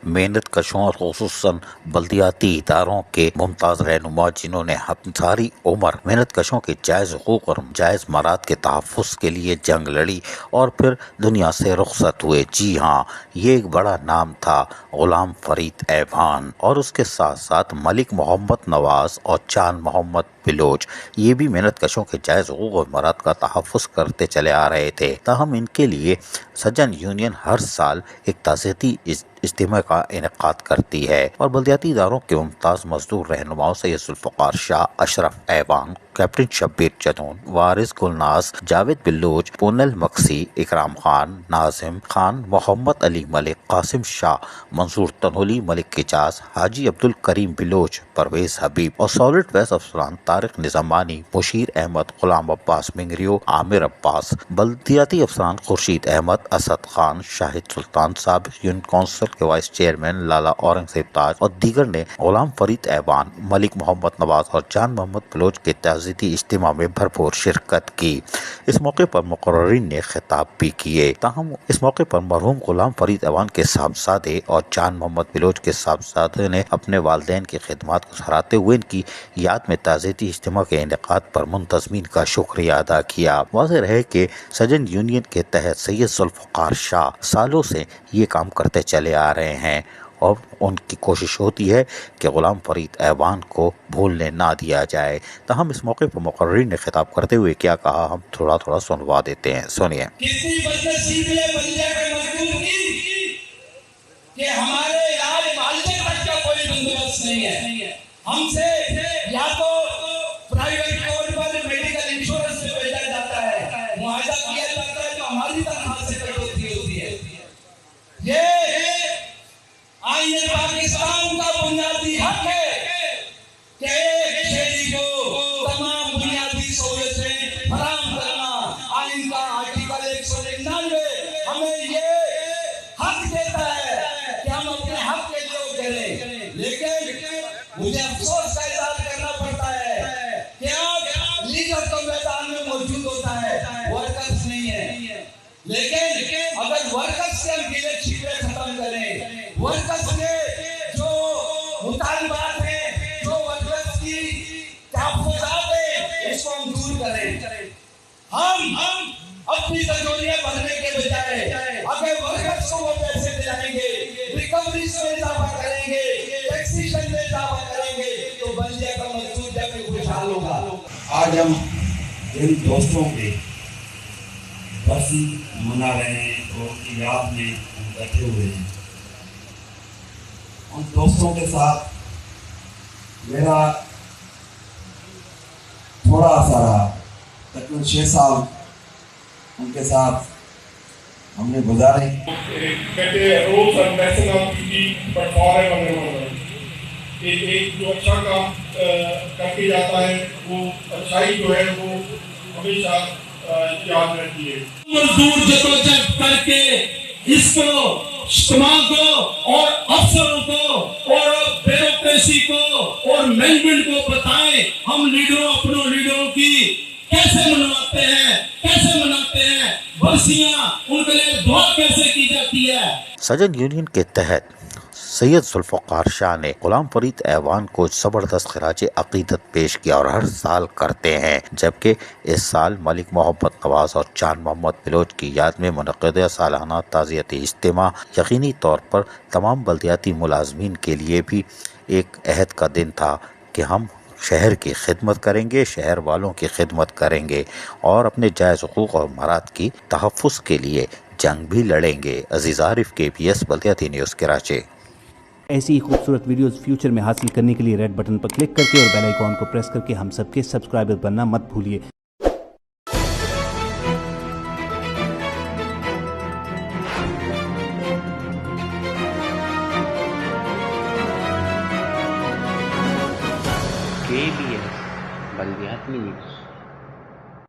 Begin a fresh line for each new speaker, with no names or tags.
محنت کشوں اور خصوصاً بلدیاتی اداروں کے ممتاز رہنما جنہوں نے اپنی ساری عمر محنت کشوں کے جائز حقوق اور جائز مراد کے تحفظ کے لیے جنگ لڑی اور پھر دنیا سے رخصت ہوئے۔ جی ہاں، یہ ایک بڑا نام تھا، غلام فرید ایوان، اور اس کے ساتھ ساتھ ملک محمد نواز اور چاند محمد بلوچ، یہ بھی محنت کشوں کے جائز حقوق اور مراد کا تحفظ کرتے چلے آ رہے تھے۔ تاہم ان کے لیے سجن یونین ہر سال ایک تعزیتی اجتماع کا انعقاد کرتی ہے اور بلدیاتی اداروں کے ممتاز مزدور رہنماؤں سید ذوالفقار شاہ، اشرف ایوان، کیپٹن شبیر جدون، وارث گلناز، جاوید بلوچ، پونل مکسی، اکرام خان، ناظم خان، محمد علی ملک، قاسم شاہ، منصور تنولی، ملک اعجاز، حاجی عبدالکریم بلوچ، پرویز حبیب اور سالڈ ویسٹ افسران طارق نظامانی، مشیر احمد، غلام عباس منگریو، عامر عباس، بلدیاتی افسران خورشید احمد، اسد خان، شاہد سلطان، سابق یونین کونسل کے وائس چیئرمین لالا اورنگزیب تاج اور دیگر نے غلام فرید ایوان، ملک محمد نواز اور چاند محمد بلوچ کے تعزیتی اجتماع میں بھرپور شرکت کی۔ اس موقع پر مقررین نے خطاب بھی کیے۔ تاہم اس موقع پر مرحوم غلام فرید ایوان کے صاحبزادے اور چاند محمد بلوچ کے صاحبزادے نے اپنے والدین کی خدمات کو سراہتے ہوئے ان کی یاد میں تعزیتی اجتماع کے انعقاد پر منتظمین کا شکریہ ادا کیا۔ واضح رہے کہ سجن یونین کے تحت سید ذوالفقار شاہ سالوں سے یہ کام کرتے چلے آ رہے ہیں اور ان کی کوشش ہوتی ہے کہ غلام فرید ایوان کو بھولنے نہ دیا جائے۔ تاہم اس موقع پر مقررین نے خطاب کرتے ہوئے کیا کہا، ہم تھوڑا سنوا دیتے ہیں، سنیے۔
کسی بدنصیب نے بندے کو مجبور کی کہ ہمارے علاج معالجے تک کا کوئی بندوبست نہیں ہے، ہم سے یا تو پرائیویٹ طور پر میڈیکل انشورنس سے بھیجا جاتا ہے، معاہدہ کیا جاتا ہے جو ہماری تنخواہ سے کٹوتی ہوتی ہے۔ یہ آئین پاکستان کا بنیادی حق ہے کہ ایک شہری کو تمام بنیادی سہولتیں فراہم کرنا۔ آئین کا آرٹیکل 199 ہمیں یہ حق دیتا ہے کہ ہم اپنے حق کے لیے کریں، لیکن مجھے افسوس کا اظہار کرنا پڑتا ہے کہ آج لیڈر تو میدان میں موجود ہوتا ہے، ورکرز نہیں ہے۔ لیکن اگر ورکرز کے ہم گیلے چھیلے ختم کریں، ورکرز کے جو مطالبات ہیں، جو ورکرز کی تحفظات ہیں، اس کو ہم دور کریں، ہم اپنی تجوریاں بھرنے کے بجائے اگر ورکرز کو وہ پیسے دلائیں گے، ریکوریز میں اضافہ کریں گے، ٹیکسیشن میں اضافہ کریں گے، تو بلدیہ کا مزدور جا کے خوشحال ہوگا۔
آج ہم ان دوستوں کے برسی منا رہے ہیں اور ان کی یاد میں ہم بیٹھے ہوئے ہیں۔ ان دوستوں کے ساتھ میرا تھوڑا سا رہا، تقریباً 6 سال ان کے ساتھ ہم نے گزارے۔
ایک جو اچھا کام کر کے جاتا ہے وہ اچھائی جو ہے وہ ہمیشہ یاد رہتی ہے۔
مزدور جدوجہد کر کے اس کو اجتماع کو اور افسروں کو اور بیوروکریسی کو اور مینجمنٹ کو بتائیں ہم اپنوں لیڈروں کی کیسے منواتے ہیں برسیاں ان کے لیے دعا کیسے کی جاتی ہے۔
سجن یونین کے تحت سید ذوالفقار شاہ نے غلام فرید ایوان کو زبردست خراج عقیدت پیش کیا اور ہر سال کرتے ہیں، جبکہ اس سال ملک محمد نواز اور چاند محمد بلوچ کی یاد میں منعقدہ سالانہ تعزیتی اجتماع یقینی طور پر تمام بلدیاتی ملازمین کے لیے بھی ایک عہد کا دن تھا کہ ہم شہر کی خدمت کریں گے، شہر والوں کی خدمت کریں گے اور اپنے جائز حقوق اور مراد کی تحفظ کے لیے جنگ بھی لڑیں گے۔ عزیز عارف، KBS بلدیاتی نیوز، کراچی۔
ایسی ہی خوبصورت ویڈیوز فیوچر میں حاصل کرنے کے لیے ریڈ بٹن پر کلک کر کے اور بیل آئیکن کو پریس کر کے ہم سب کے سبسکرائبر بننا مت بھولیے۔
KBS بلدیاتی نیوز۔